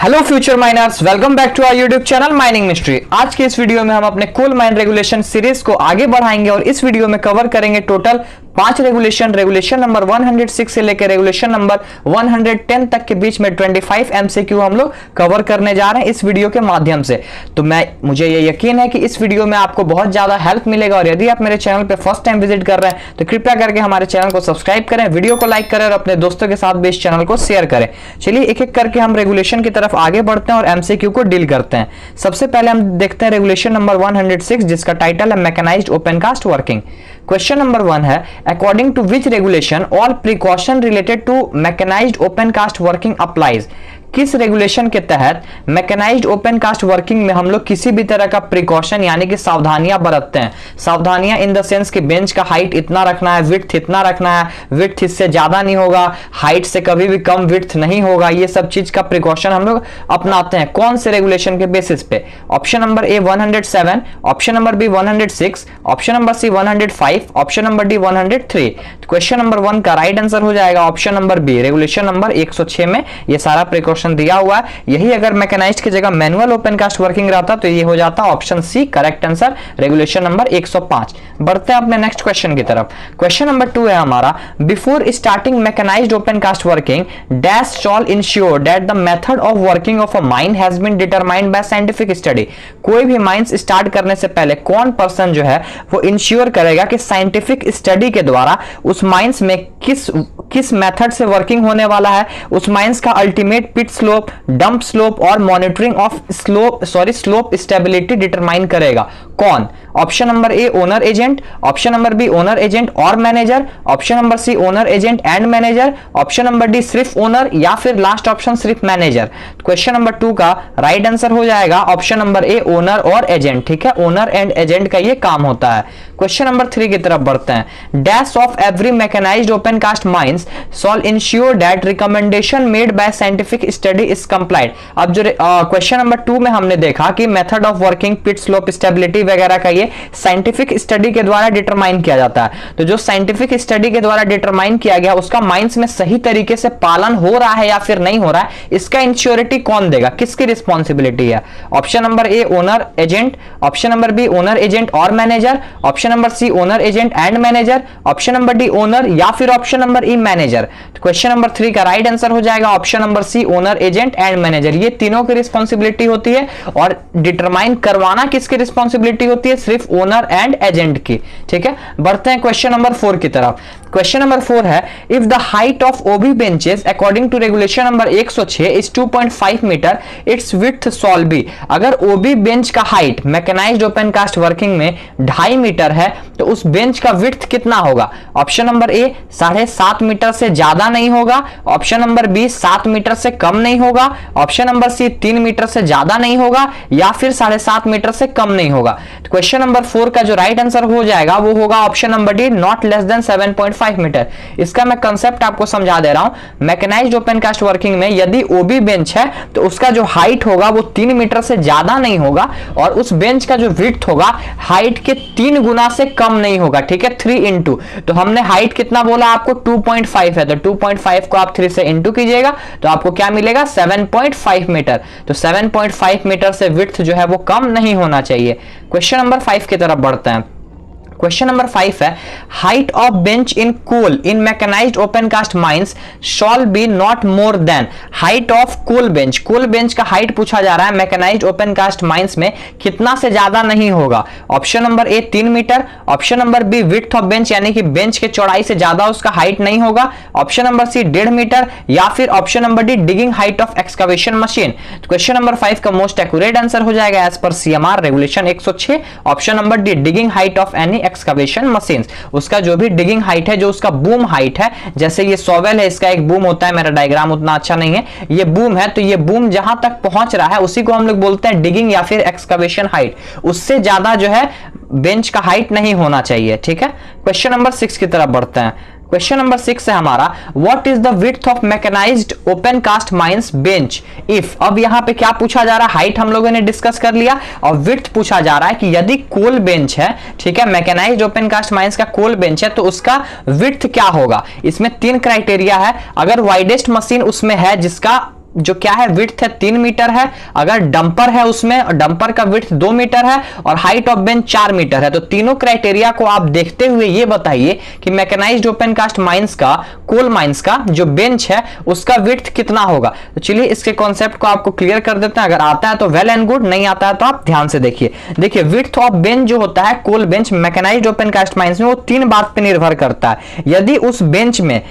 Hello future miners, welcome back to our YouTube channel mining mystery. आज के इस video में हम अपने कोल माइन रेगुलेशन सीरीज को आगे बढ़ाएंगे और इस वीडियो में कवर करेंगे टोटल 5 रेगुलेशन नंबर 106 से लेकर रेगुलेशन नंबर 110 तक के बीच में 25 एमसीक्यू हम लोग कवर करने जा रहे हैं इस वीडियो के माध्यम से। तो मुझे ये यकीन है कि इस वीडियो में आपको बहुत ज्यादा हेल्प मिलेगा और यदि आप मेरे चैनल पे फर्स्ट टाइम विजिट कर रहे हैं तो कृपया करके हमारे चैनल को सब्सक्राइब करें, वीडियो को लाइक करें और अपने दोस्तों के साथ भी इस चैनल को शेयर करें। चलिए एक एक करके हम रेगुलेशन की तरफ आगे बढ़ते हैं और एमसीक्यू को डील करते हैं। सबसे पहले हम देखते हैं रेगुलेशन नंबर 106 जिसका टाइटल है mechanised open cast working. Question number 1 है, according to which regulation all precaution related to mechanised open cast working applies. किस रेगुलेशन के तहत मैकेनाइज्ड ओपन कास्ट वर्किंग में हम लोग किसी भी तरह का प्रिकॉशन यानी कि सावधानियां बरतते हैं। सावधानियां इन द सेंस कि बेंच का हाइट इतना रखना है, विड्थ इतना रखना है, विड्थ इससे ज्यादा नहीं होगा, हाइट से कभी भी कम विड्थ नहीं होगा। ये सब चीज का प्रिकॉशन हम लोग अपनाते हैं। कौन से रेगुलेशन के बेसिस पे? Option number A 107, option number B 106, option number C 105, option number D 103। Question number 1 का राइट आंसर हो जाएगा option number B. Regulation number 106 में ये सारा प्रिकॉशन दिया हुआ है। यही अगर मैकेनाइज्ड की जगह मैनुअल ओपन कास्ट वर्किंग रहता तो ये हो जाता option C correct answer, regulation number 105। बढ़ते हैं अपने नेक्स्ट क्वेश्चन की तरफ। क्वेश्चन नंबर 2 है हमारा, before starting mechanised open cast working dash shall ensure that the method of working of a mine has been determined by scientific study. कोई भी mines start करने से पहले कौन पर्सन जो है वो इंश्योर करेगा कि साइंटिफिक स्टडी के द्वारा उस माइंस में किस मेथड से वर्किंग होने वाला है, उस माइंस का ultimate pit slope, dump slope और monitoring of slope stability determine करेगा। कौन? Option number A owner agent, option number B owner agent और manager, option number C owner agent and manager, option number D सिर्फ owner या फिर last option सिर्फ manager. Question number 2 का right answer हो जाएगा ऑप्शन नंबर ए ओनर और agent. ठीक है, ओनर एंड एजेंट का ये काम होता है। क्वेश्चन नंबर 3 की तरफ बढ़ते हैं। Dash of every mechanised open cast mines shall ensure that recommendation made by scientific study is complied. अब जो क्वेश्चन नंबर 2 में हमने देखा कि method of working, pit slope stability वगैरह का ये साइंटिफिक स्टडी के द्वारा डिटरमाइन किया जाता है। तो जो साइंटिफिक स्टडी के द्वारा डिटरमाइन किया गया उसका माइंस में सही तरीके से पालन हो रहा है या फिर नहीं हो रहा है, इसका इंश्योरिटी कौन देगा, किसकी रिस्पॉन्सिबिलिटी है? Option number A owner agent, option number B owner agent और manager, option number C owner agent and manager, option number D owner या फिर option number E manager. Question number 3 का राइट आंसर हो जाएगा option number C owner agent and manager. ये तीनों की responsibility होती है और डिटरमाइन करवाना किसकी रिस्पॉन्सिबिलिटी होती है? सिर्फ ओनर एंड एजेंट की। ठीक है, बढ़ते हैं क्वेश्चन नंबर 4 की तरफ। क्वेश्चन नंबर 4 है, if the height of OB benches according to regulation number 106 is 2.5 metre, its width shall be. अगर ओबी बेंच का height mechanised open cast working में 2.5 मीटर है तो उस बेंच का विड्थ कितना होगा? ऑप्शन नंबर ए 7.5 मीटर से ज्यादा नहीं होगा, ऑप्शन नंबर बी 7 मीटर से कम नहीं होगा, ऑप्शन नंबर सी 3 मीटर से ज्यादा नहीं होगा या फिर 7.5 मीटर से कम नहीं होगा। क्वेश्चन नंबर 4 का जो राइट आंसर हो जाएगा वो होगा option number D not less than 7.5 metre. इसका मैं कंसेप्ट आपको समझा दे रहा हूं। मैकेनाइज्ड ओपन कास्ट वर्किंग में यदि ओबी बेंच है तो उसका जो हाइट होगा वो 3 मीटर से ज्यादा नहीं होगा और उस बेंच का जो विड्थ होगा हाइट के 3 गुना से कम नहीं होगा। ठीक है, 3 इंटू, तो हमने हाइट कितना बोला आपको? 2.5 है, तो 2.5 को आप 3 से इंटू कीजिएगा तो आपको क्या मिलेगा? 7.5 मीटर। तो 7.5 मीटर से विड्थ जो है वो कम नहीं होना चाहिए। क्वेश्चन नंबर 5 की तरफ बढ़ते हैं। क्वेश्चन नंबर 5 है, height of bench in coal in mechanised open cast mines shall be not more than. Height of coal bench का हाइट पूछा जा रहा है मैकेनाइज्ड ओपन कास्ट माइंस में कितना से ज्यादा नहीं होगा। Option number A 3 metre, option number B width of bench यानी कि बेंच के चौड़ाई से ज्यादा उसका हाइट नहीं होगा, ऑप्शन नंबर सी 1.5 मीटर या फिर option number D digging height of excavation machine. Question number 5 का मोस्ट एक्यूरेट आंसर हो जाएगा एज पर CMR regulation 106 option number D digging height of any excavation machines. उसका जो भी डिगिंग हाइट है, जो उसका बूम हाइट है, जैसे ये सोवेल है, इसका एक बूम होता है, मेरा डायग्राम उतना अच्छा नहीं है, ये बूम है, तो ये बूम जहां तक पहुंच रहा है उसी को हम लोग बोलते हैं डिगिंग या फिर एक्सकवेशन हाइट। उससे ज्यादा जो है बेंच का हाइट नहीं होना चाहिए। ठीक है, क्वेश्चन नंबर 6 की तरफ बढ़ते हैं। क्वेश्चन नंबर 6 है हमारा, what is the width of mechanised open cast mines bench if. अब यहां पे क्या पूछा जा रहा है? हाइट हम लोगों ने डिस्कस कर लिया और विड्थ पूछा जा रहा है कि यदि कोल बेंच है, ठीक है, मैकेनाइज्ड ओपन कास्ट माइंस का कोल बेंच है तो उसका विड्थ क्या होगा। इसमें 3 क्राइटेरिया है। अगर वाइडेस्ट मशीन उसमें है जिसका जो क्या है विड्थ है 3 मीटर है, अगर डंपर है उसमें डंपर का विड्थ 2 मीटर है और हाइट ऑफ बेंच 4 मीटर है। तो तीनों क्राइटेरिया को आप देखते हुए ये बताइए कि मैकेनाइज्ड ओपन कास्ट माइंस का, कोल माइंस का जो बेंच है उसका विड्थ कितना होगा। तो चलिए इसके कॉन्सेप्ट को आपको क्लियर कर देते हैं। अगर आता है तो वेल एंड गुड, नहीं आता है तो आप ध्यान से देखिए। देखिए विड्थ ऑफ बेंच जो होता है coal bench mechanised open cast mines में, वो 3 बात पे निर्भर करता है। यदि उस बेंच में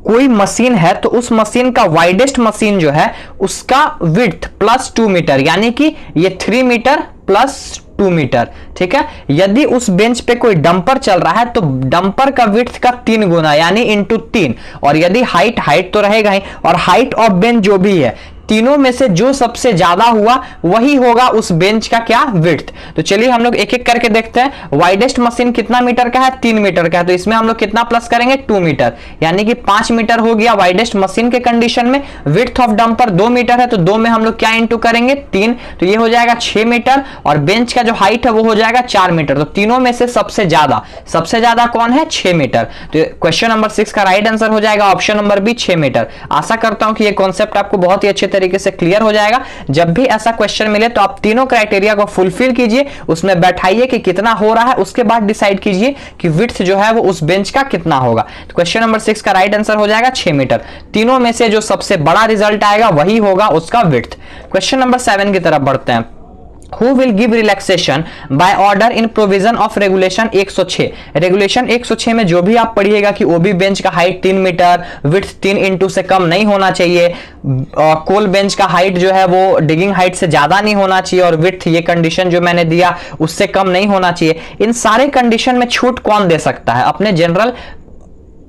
कोई मशीन है तो उस मशीन का वाइडेस्ट मशीन जो है उसका विड्थ प्लस 2 मीटर, यानी कि ये 3 मीटर प्लस 2 मीटर, ठीक है। यदि उस बेंच पे कोई डंपर चल रहा है तो डंपर का विड्थ का 3 गुना यानी इंटू 3, और यदि हाइट तो रहेगा ही, और हाइट ऑफ बेंच जो भी है तीनों में से जो सबसे ज्यादा हुआ वही होगा उस बेंच का क्या विड्थ। तो चलिए हम लोग एक एक करके देखते हैं। वाइडेस्ट मशीन कितना मीटर का है, 3 मीटर का है, तो इसमें हम लोग कितना प्लस करेंगे 2 मीटर, यानी कि 5 मीटर हो गया वाइडेस्ट मशीन के कंडीशन में। विड्थ ऑफ डंपर 2 मीटर है तो 2 में हम लोग क्या इंटू करेंगे 3, तो ये हो जाएगा 6 मीटर, और बेंच का जो हाइट है वो हो जाएगा 4 मीटर। तो तीनों में से सबसे ज्यादा कौन है, 6 मीटर। तो क्वेश्चन नंबर 6 का राइट आंसर हो जाएगा ऑप्शन नंबर बी 6 मीटर। आशा करता हूं कि ये कॉन्सेप्ट आपको बहुत ही अच्छे तरीके से क्लियर हो जाएगा। जब भी ऐसा क्वेश्चन मिले तो आप तीनों क्राइटेरिया को फुलफिल कीजिए, उसमें बैठाइए कि कितना हो रहा है, उसके बाद डिसाइड कीजिए कि विड्थ जो है वो उस बेंच का कितना होगा। तो क्वेश्चन नंबर 6 का राइट आंसर हो जाएगा 6 मीटर। तीनों में से जो सबसे बड़ा रिजल्ट आएगा वही होगा उसका विड्थ। क्वेश्चन नंबर 7 की तरफ बढ़ते हैं। Who will give relaxation by order in provision of regulation 106। Regulation 106 में जो भी आप पढ़िएगा कि ओबी बेंच का हाइट 3 मीटर, विड्थ 3 इंटू से कम नहीं होना चाहिए, कोल बेंच का हाइट जो है वो डिगिंग हाइट से ज्यादा नहीं होना चाहिए, और विड्थ ये कंडीशन जो मैंने दिया उससे कम नहीं होना चाहिए। इन सारे कंडीशन में छूट कौन दे सकता है अपने जनरल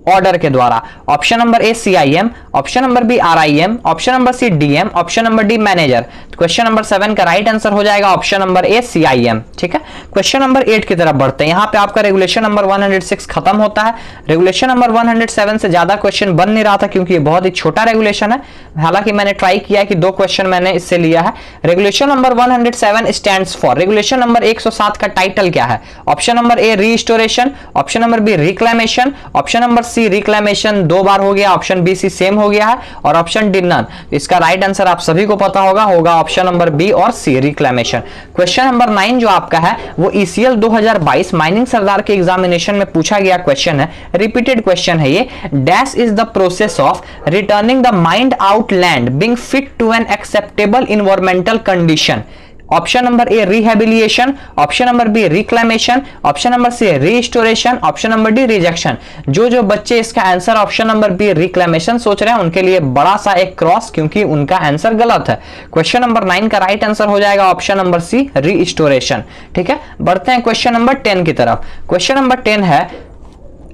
ऑर्डर के द्वारा। Option number A CIM, option number B RIM, option number C DM, option number D manager. Question number 7 का राइट आंसर हो जाएगा ऑप्शन नंबर ए CIM, ठीक है। क्वेश्चन नंबर 8 की तरफ बढ़ते हैं। यहां पे आपका रेगुलेशन नंबर 106 खत्म होता है। रेगुलेशन नंबर 107 से ज्यादा क्वेश्चन बन नहीं रहा था क्योंकि ये बहुत ही छोटा रेगुलेशन है। हालांकि मैंने ट्राई किया है कि 2 क्वेश्चन मैंने इससे लिया है। Regulation number 107 stands for, regulation number 107 का टाइटल क्या है। Option number A restoration, option number B reclamation, option number C reclamation 2 बार हो गया, ऑप्शन बी सी सेम हो गया है, और ऑप्शन डी नन। इसका राइट आंसर आप सभी को पता होगा ऑप्शन नंबर बी और सी रिक्लेमेशन। क्वेश्चन नंबर 9 जो आपका है वो ECL 2022 माइनिंग सरदार के एग्जामिनेशन में पूछा गया क्वेश्चन है, रिपीटेड क्वेश्चन है ये। Dash is the process of returning the mined out land being fit to an acceptable environmental condition. Option number A rehabilitation, option number B reclamation, option number C restoration, option number D rejection. जो बच्चे इसका answer option number B reclamation सोच रहे हैं उनके लिए बड़ा सा एक क्रॉस, क्योंकि उनका आंसर गलत है। क्वेश्चन नंबर 9 का राइट आंसर हो जाएगा ऑप्शन नंबर सी रिस्टोरेशन, ठीक है। बढ़ते हैं क्वेश्चन नंबर 10 की तरफ। क्वेश्चन नंबर 10 है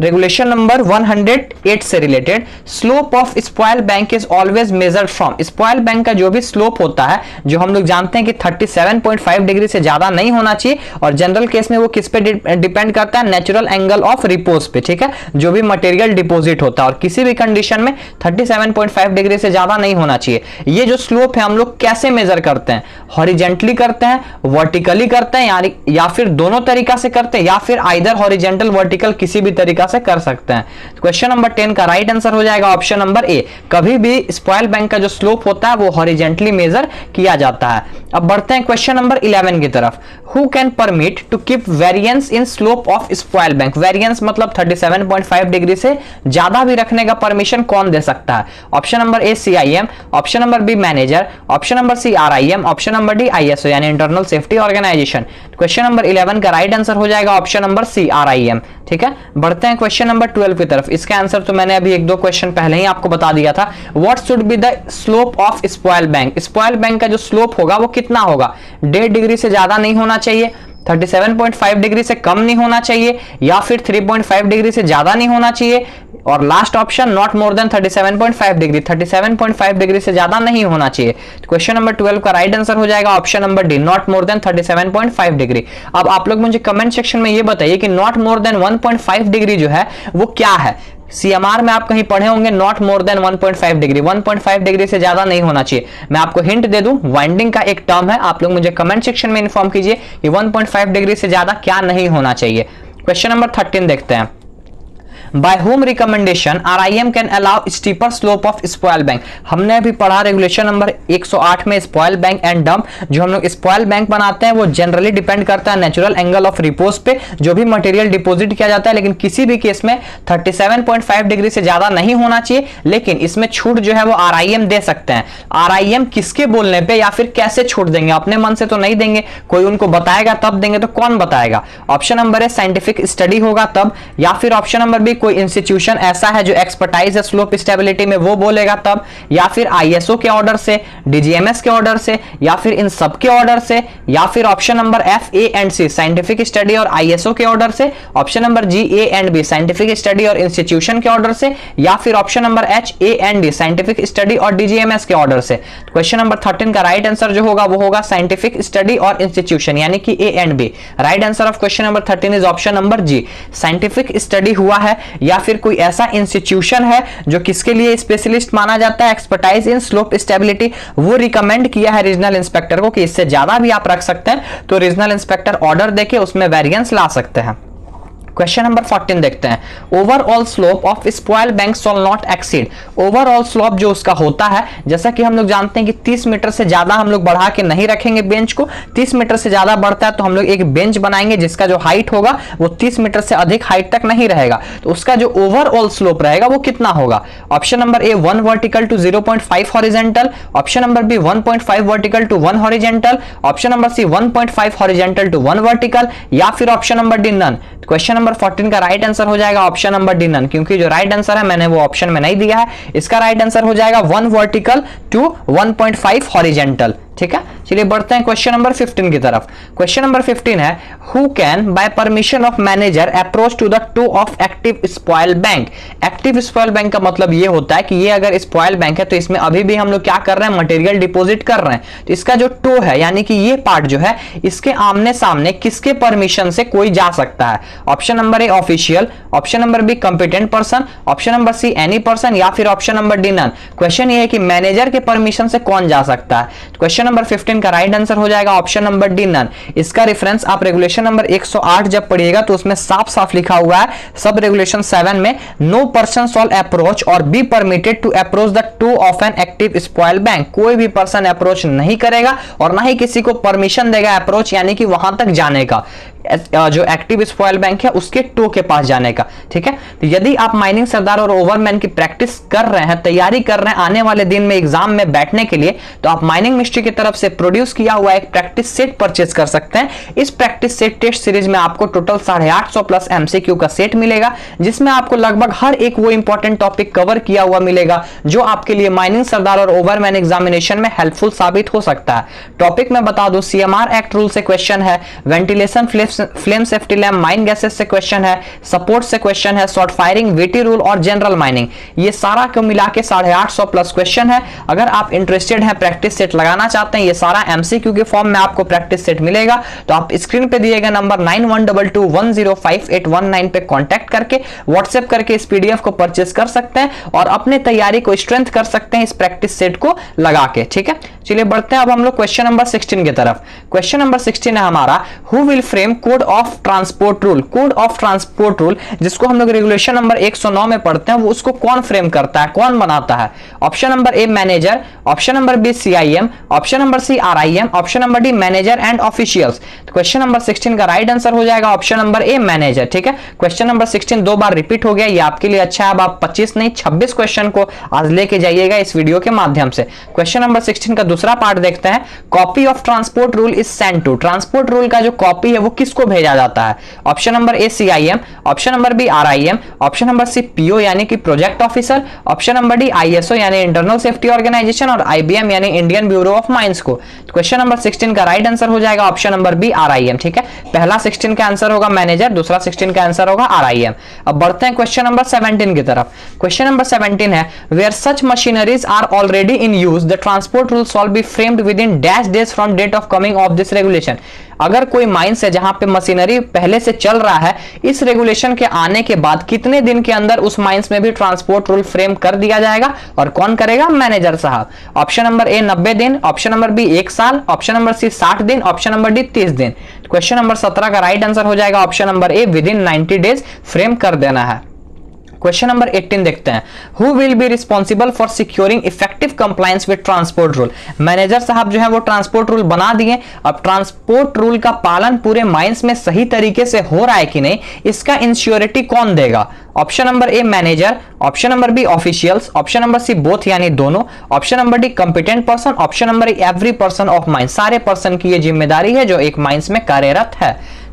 रेगुलेशन नंबर 108 से related. Slope of spoil bank is always measured from, spoil bank का जो भी स्लोप होता है जो हम लोग जानते हैं कि 37.5 डिग्री से ज्यादा नहीं होना चाहिए, और जनरल केस में वो किस पे डिपेंड करता है, नेचुरल एंगल ऑफ रिपोज पे, ठीक है। जो भी मटेरियल डिपोजिट होता है और किसी भी कंडीशन में 37.5 डिग्री से ज्यादा नहीं होना चाहिए। ये जो स्लोप है हम लोग कैसे मेजर करते हैं, हॉरिजेंटली करते हैं, वर्टिकली करते हैं, या फिर दोनों तरीका से करते हैं, या फिर आइदर हॉरिजेंटल वर्टिकल किसी भी तरीका से कर सकते हैं। क्वेश्चन नंबर 10 का राइट आंसर हो जाएगा ऑप्शन नंबर ए। कभी भी स्पॉइल बैंक का जो स्लोप होता है वो हॉरिजेंटली मेजर किया जाता है। अब बढ़ते हैं क्वेश्चन नंबर 11 की तरफ। Who can permit to keep variance in slope of spoil bank, variance मतलब 37.5 डिग्री से ज्यादा भी रखने का परमिशन कौन दे सकता है। Option number A CIM, option number B manager, option number C RIM, option number D ISO यानी internal safety organisation. Question number 11 का राइट आंसर हो जाएगा ऑप्शन नंबर सी RIM, ठीक है। बढ़ते हैं क्वेश्चन नंबर 12 की तरफ। इसका आंसर तो मैंने अभी 1-2 क्वेश्चन पहले ही आपको बता दिया था। What should be the slope of spoil bank, spoil bank का जो स्लोप होगा वो कितना होगा, 1.5 डिग्री से ज्यादा नहीं होना चाहिए, 37.5 डिग्री से कम नहीं होना चाहिए, या फिर 3.5 डिग्री से ज्यादा नहीं होना चाहिए, और last epsilon naught more then 37.5 degree, 37.5 degree से ज्यादा नहीं होना चाहिए। क्वेश्चन नंबर 12 का राइट आंसर हो जाएगा option number D, not more then 37.5 degree. अब आप लोग मुझे कमेंट सेक्शन में ये बताइए कि नॉट मोर देन 1.5 डिग्री जो है वो क्या है। CMR में आप कहीं पढ़े होंगे not more then 1.5 degree, 1.5 degree से ज्यादा नहीं होना चाहिए। मैं आपको हिंट दे दूं, वाइंडिंग का एक टर्म है, आप लोग मुझे कमेंट सेक्शन में इन्फॉर्म कीजिए कि 1.5 डिग्री से ज्यादा क्या नहीं होना चाहिए। क्वेश्चन नंबर 13 देखते हैं। By home recommendation RIM can allow steeper slope of spoil bank. हमने अभी पढ़ा रेगुलेशन नंबर 108 में स्पॉइल बैंक एंड डंप। जो हम लोग स्पॉइल बैंक बनाते हैं वो जनरली डिपेंड करता है नेचुरल एंगल ऑफ रिपोज पे, जो भी मटेरियल डिपॉजिट किया जाता है, लेकिन किसी भी केस में 37.5 डिग्री से ज्यादा नहीं होना चाहिए। लेकिन इसमें छूट जो है वो आरआईएम दे सकते हैं। आरआईएम किसके बोलने पे या फिर कैसे छूट देंगे? अपने मन से तो नहीं देंगे, कोई उनको बताएगा तब देंगे। तो कौन बताएगा? ऑप्शन नंबर है साइंटिफिक स्टडी होगा तब, या फिर ऑप्शन नंबर बी कोई इंस्टीट्यूशन ऐसा है जो एक्सपर्टाइज है स्लोप स्टेबिलिटी में, वो बोलेगा तब, या फिर आईएसओ के ऑर्डर से, डीजीएमएस के ऑर्डर से, या फिर इन सब के ऑर्डर से, या फिर option number F, A and C scientific study और आईएसओ के ऑर्डर से, option number G, A and B scientific study और इंस्टीट्यूशन के ऑर्डर से, या फिर option number H, A and D scientific study और डीजीएमएस के ऑर्डर से। क्वेश्चन नंबर 13 का राइट आंसर जो होगा वो होगा साइंटिफिक स्टडी और इंस्टीट्यूशन, यानी कि A and B. Right answer of question number 13 is option number G. Scientific study हुआ है या फिर कोई ऐसा इंस्टीट्यूशन है जो किसके लिए स्पेशलिस्ट माना जाता है, एक्सपर्टाइज इन स्लोप स्टेबिलिटी, वो रिकमेंड किया है रीजनल इंस्पेक्टर को कि इससे ज्यादा भी आप रख सकते हैं, तो रीजनल इंस्पेक्टर ऑर्डर देके उसमें वेरिएंस ला सकते हैं। क्वेश्चन नंबर 14 देखते हैं। Overall slope of spoil bank shawl not exceed. Overall slope जो उसका होता है, जैसा कि हम लोग जानते हैं कि 30 मीटर से ज्यादा हम लोग बढ़ा के नहीं रखेंगे बेंच को। 30 मीटर से ज्यादा बढ़ता है तो हम लोग एक बेंच बनाएंगे जिसका जो हाइट होगा वो 30 मीटर से अधिक हाइट तक नहीं रहेगा। तो उसका जो ओवरऑल स्लोप रहेगा वो कितना होगा? Option number A 1 vertical to 0.5 horizontal, option number B 1.5 vertical to 1 horizontal, option number C 1.5 horizontal to 1 vertical, या फिर option number D none. Question number 14 का राइट आंसर हो जाएगा ऑप्शन नंबर डी नन, क्योंकि जो राइट आंसर है मैंने वो ऑप्शन में नहीं दिया है। इसका राइट आंसर हो जाएगा 1 वर्टिकल टू 1.5 हॉरिजॉन्टल। ठीक है, चलिए बढ़ते हैं क्वेश्चन नंबर 15 की तरफ। क्वेश्चन नंबर 15 है, who can by permission of manager approach to the toe of active spoil bank. Active spoil bank का मतलब ये होता है कि ये अगर स्पॉइल बैंक है तो इसमें अभी भी हम लोग क्या कर रहे हैं, मटेरियल डिपॉजिट कर रहे हैं। तो इसका जो टो है यानी कि ये पार्ट जो है, इसके आमने सामने किसके परमिशन से कोई जा सकता है? Option number A official, option number B competent person, option number C any person, या फिर option number D none. Question ये है कि मैनेजर के परमिशन से कौन जा सकता है? क्वेश्चन नंबर 15 का राइट आंसर हो जाएगा ऑप्शन नंबर डी नन। इसका रेफरेंस आप रेगुलेशन नंबर 108 जब पढ़िएगा तो उसमें साफ साफ लिखा हुआ है सब रेगुलेशन 7 में, no person shall approach or be permitted to approach the toe of an active spoil bank. कोई भी पर्सन अप्रोच नहीं करेगा और ना ही किसी को परमिशन देगा अप्रोच यानी कि वहां तक जाने का, जो एक्टिव स्पॉइल बैंक है उसके टो के पास जाने का। ठीक है, तो यदि आप माइनिंग सरदार और ओवरमैन की प्रैक्टिस कर रहे हैं, तैयारी कर रहे हैं आने वाले दिन में एग्जाम में बैठने के लिए, तो आप माइनिंग मिस्ट्री की तरफ से प्रोड्यूस किया हुआ एक प्रैक्टिस सेट परचेज कर सकते हैं। इस प्रैक्टिस सेट टेस्ट सीरीज में आपको टोटल 850 प्लस एमसीक्यू का सेट मिलेगा, जिसमें आपको लगभग हर एक वो इंपॉर्टेंट टॉपिक कवर किया हुआ मिलेगा जो आपके लिए माइनिंग सरदार और ओवरमैन एग्जामिनेशन में हेल्पफुल साबित हो सकता है। टॉपिक में बता दूं, सीएमआर एक्ट रूल से क्वेश्चन है, ventilation flame safety lamp mine gases से क्वेश्चन है, सपोर्ट से क्वेश्चन है, शॉर्ट फायरिंग, वीटी रूल और जनरल माइनिंग, ये सारा को मिला के 850 प्लस क्वेश्चन है। अगर आप इंटरेस्टेड हैं, प्रैक्टिस सेट लगाना चाहते हैं, ये सारा एमसीक्यू के फॉर्म में आपको प्रैक्टिस सेट मिलेगा, तो आप स्क्रीन पे दिए गए नंबर 9122105819 पे कांटेक्ट करके व्हाट्सएप करके इस पीडीएफ को परचेस कर सकते हैं और अपने तैयारी को स्ट्रेंथ कर सकते हैं इस प्रैक्टिस सेट को लगा के। ठीक है, चलिए बढ़ते हैं अब हम लोग क्वेश्चन नंबर 16 की तरफ। क्वेश्चन नंबर 16 है हमारा, who will frame code of transport rule. Code of transport rule जिसको हम लोग रेगुलेशन नंबर 109 में पढ़ते हैं, वो उसको कौन फ्रेम करता है, कौन बनाता है? Option number A manager, option number B CIM, option number C RIM, option number D manager and officials. Question number 16 का राइट आंसर हो जाएगा ऑप्शन नंबर ए मैनेजर। ठीक है, क्वेश्चन नंबर 16 दो बार रिपीट हो गया, ये आपके लिए अच्छा है। अब आप 25 नहीं 26 क्वेश्चन को आज लेके जाइएगा इस वीडियो के माध्यम से। क्वेश्चन नंबर 16 का दूसरा पार्ट देखते हैं, copy of transport rule is send to. Transport rule का जो कॉपी है वो किसको भेजा जाता है? Option number A CIM, option number B RIM, option number C PO यानी कि project officer, option number D ISO यानी इंटरनल सेफ्टी ऑर्गेनाइजेशन और आईबीएम यानी इंडियन ब्यूरो ऑफ माइंस को। क्वेश्चन नंबर 16 का राइट आंसर हो जाएगा ऑप्शन नंबर बी आरआईएम। ठीक है, पहला 16 का आंसर होगा मैनेजर, दूसरा 16 का आंसर होगा आरआईएम। अब बढ़ते हैं क्वेश्चन नंबर 17 की तरफ। क्वेश्चन नंबर 17 है, where such machineries are already in use the transport rule shall be framed within dash days from date of coming of this regulation. अगर कोई माइंस है जहां पे मशीनरी पहले से चल रहा है, इस रेगुलेशन के आने के बाद कितने दिन के अंदर उस माइंस में भी ट्रांसपोर्ट रूल फ्रेम कर दिया जाएगा और कौन करेगा? मैनेजर साहब। ऑप्शन नंबर ए 90 दिन, ऑप्शन नंबर बी 1 साल, ऑप्शन नंबर सी 60 दिन, ऑप्शन नंबर डी 30 दिन। क्वेश्चन नंबर 17 का राइट आंसर हो जाएगा option number A with in 90 days frame कर देना है। क्वेश्चन नंबर 18 देखते हैं, who will be responsible for securing effective compliance with transport rule. Manager साहब जो है वो ट्रांसपोर्ट रूल बना दिए, अब ट्रांसपोर्ट रूल का पालन पूरे माइंस में सही तरीके से हो रहा है कि नहीं, इसका इंश्योरिटी कौन देगा। Option number A manager, option number B officials, option number C both यानी दोनों, option number D competent person, option number A every person of mines. सारे पर्सन की यह जिम्मेदारी है जो एक माइंस में कार्यरत है।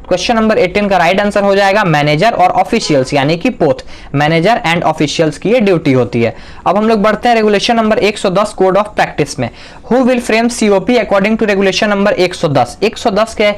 क्वेश्चन नंबर 18 का राइट आंसर हो जाएगा मैनेजर और ऑफिशियल्स, यानी कि बोथ मैनेजर एंड ऑफिशियल्स की ये ड्यूटी होती है। अब हम लोग बढ़ते हैं regulation number 110 code of practice में। Who will frame COP according to regulation number 110। 110 के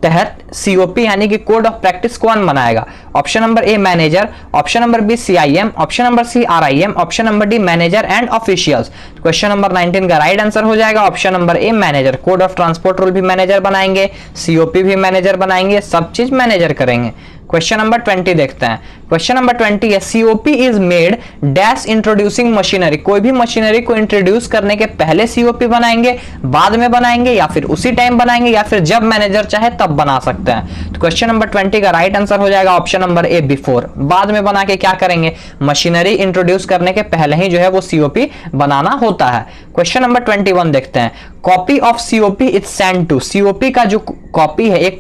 तहत सीओपी यानी कि कोड ऑफ प्रैक्टिस कौन बनाएगा। Option number A manager, option number B CIM, option number C RIM, option number D manager and officials. Question number 19 का right answer हो जाएगा option number A manager. Code of transport rule भी manager बनाएंगे, COP भी manager बनाएंगे, सब चीज manager करेंगे। क्वेश्चन नंबर 20 देखते हैं। क्वेश्चन नंबर 20 है, COP is made dash introducing machinery. कोई भी मशीनरी को इंट्रोड्यूस करने के पहले सीओपी बनाएंगे, बाद में बनाएंगे, या फिर उसी टाइम बनाएंगे, या फिर जब मैनेजर चाहे तब बना सकते हैं। तो क्वेश्चन नंबर 20 का राइट आंसर हो जाएगा ऑप्शन नंबर ए बिफोर। बाद में बना के क्या करेंगे, मशीनरी इंट्रोड्यूस करने के पहले ही जो है वो सीओपी बनाना होता है। क्वेश्चन नंबर 21 देखते हैं, copy of COP is send to. COP का जो कॉपी है, एक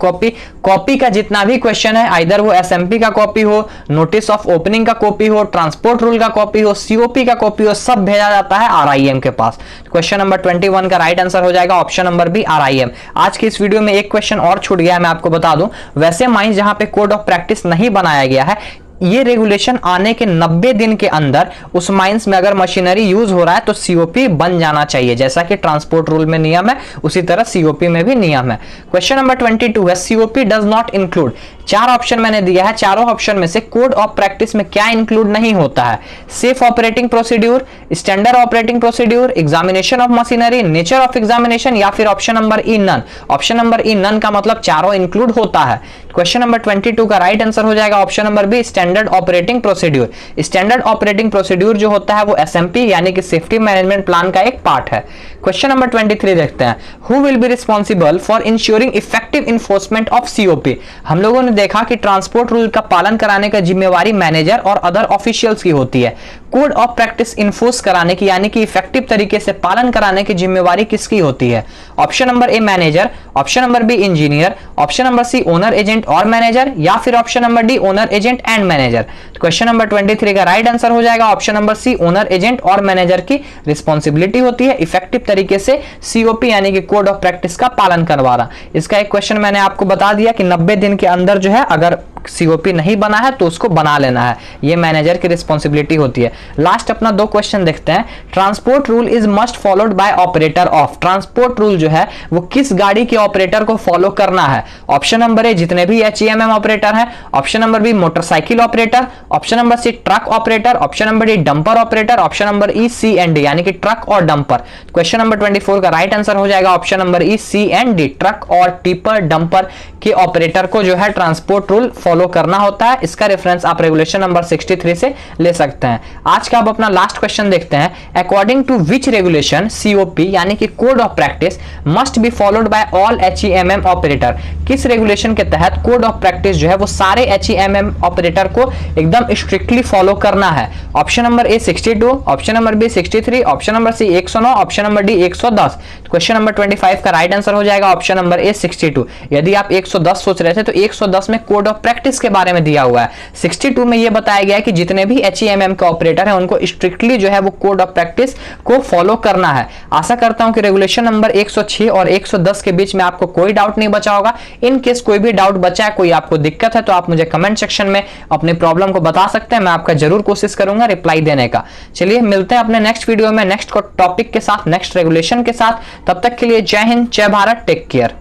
कॉपी का जितना भी क्वेश्चन है, आइदर वो एसएमपी का कॉपी हो, नोटिस ऑफ ओपनिंग का कॉपी हो, ट्रांसपोर्ट रूल का कॉपी हो, सीओपी का कॉपी हो, सब भेजा जाता है आरआईएम के पास। क्वेश्चन नंबर 21 का राइट आंसर हो जाएगा ऑप्शन नंबर बी आरआईएम। आज की इस वीडियो में एक क्वेश्चन और छूट गया है, मैं आपको बता दूं। वैसे माइंस जहां पे कोड ऑफ प्रैक्टिस नहीं बनाया गया है, ये रेगुलेशन आने के 90 दिन के अंदर उस माइंस में अगर मशीनरी यूज हो रहा है तो सीओपी बन जाना चाहिए। जैसा कि ट्रांसपोर्ट रूल में नियम है, उसी तरह सीओपी में भी नियम है। क्वेश्चन नंबर 22 है, COP does not include. 4 option मैंने दिया है, चारों ऑप्शन में से कोड ऑफ प्रैक्टिस में क्या इंक्लूड नहीं होता है। Safe operating procedure, standard operating procedure, examination of machinery, nature of examination, या फिर option number E none. Option number E none का मतलब चारों इंक्लूड होता है। क्वेश्चन नंबर 22 का राइट आंसर हो जाएगा option number B standard operating procedure. Standard operating procedure जो होता है वो एसएमपी यानी कि सेफ्टी मैनेजमेंट प्लान का एक पार्ट है। क्वेश्चन नंबर 23 देखते हैं, who will be responsible for ensuring effective enforcement of COP. हम लोगों ने देखा कि ट्रांसपोर्ट रूल का पालन कराने का जिम्मेवारी मैनेजर और अदर ऑफिशियल्स की होती है। कोड ऑफ प्रैक्टिस इन्फोर्स कराने की यानी कि इफेक्टिव तरीके से पालन कराने की जिम्मेवारी किसकी होती है। Option number A manager, option number B engineer, option number C owner agent और मैनेजर, या फिर option number D owner agent and manager. Question number 23 का राइट आंसर हो जाएगा option number C owner agent और मैनेजर की responsibility होती है इफेक्टिव तरीके से सीओपी यानी कि कोड ऑफ प्रैक्टिस का पालन करवाना। इसका एक क्वेश्चन मैंने आपको बता दिया कि 90 दिन के अंदर जो है अगर सीओपी नहीं बना है तो उसको बना लेना है, ये मैनेजर की रिस्पॉन्सिबिलिटी होती है। लास्ट अपना 2 क्वेश्चन देखते हैं। Transport rule is must followed by operator of. Transport rule जो है वो किस गाड़ी के ऑपरेटर को फॉलो करना है। ऑप्शन नंबर ए जितने भी एचईएमएम ऑपरेटर हैं, option number B motorcycle operator, option number C truck operator, option number D dumper operator, option number E C and D यानी कि ट्रक और डंपर। क्वेश्चन नंबर 24 का right answer हो जाएगा option number E C and D. Truck और tipper dumper के operator को जो है ट्रांसपोर्ट रूल फॉलो करना होता है। इसका रेफरेंस आप रेगुलेशन नंबर 63 से ले सकते हैं। आज का अब अपना लास्ट क्वेश्चन देखते हैं। According to which regulation COP यानी कि code of practice must be followed by all HEMM operator. किस रेगुलेशन के तहत कोड ऑफ प्रैक्टिस जो है वो सारे एचईएमएम ऑपरेटर को एकदम स्ट्रिक्टली फॉलो करना है। Option number A 62, option number B 63, option number C 109, option number D 110। Question number 25 का राइट आंसर हो जाएगा ऑप्शन नंबर ए 62। यदि आप 110 सोच रहे थे तो 110 में कोड ऑफ प्रैक्टिस के बारे में दिया हुआ है। 62 में यह बताया गया है कि जितने भी एचईएमएम के ऑपरेटर हैं उनको स्ट्रिक्टली जो है वो कोड ऑफ प्रैक्टिस को फॉलो करना है। आशा करता हूं कि रेगुलेशन नंबर 106 और 110 के बीच में आपको कोई डाउट नहीं बचा होगा। इन केस कोई भी डाउट बचा है, कोई आपको दिक्कत है तो आप मुझे कमेंट सेक्शन में अपनी प्रॉब्लम को बता सकते हैं। मैं आपका जरूर कोशिश करूंगा रिप्लाई देने का। चलिए मिलते हैं अपने नेक्स्ट वीडियो में नेक्स्ट टॉपिक के साथ, नेक्स्ट रेगुलेशन के साथ। तब तक के लिए जय हिंद, जय भारत, टेक केयर।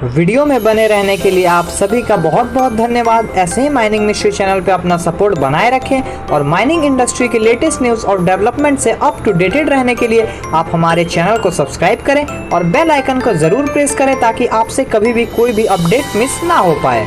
वीडियो में बने रहने के लिए आप सभी का बहुत बहुत धन्यवाद। ऐसे ही माइनिंग मिस्ट्री चैनल पे अपना सपोर्ट बनाए रखें और माइनिंग इंडस्ट्री के लेटेस्ट न्यूज़ और डेवलपमेंट से अप टू डेटेड रहने के लिए आप हमारे चैनल को सब्सक्राइब करें और बेल आइकन को जरूर प्रेस करें ताकि आपसे कभी भी कोई भी अपडेट मिस ना हो पाए।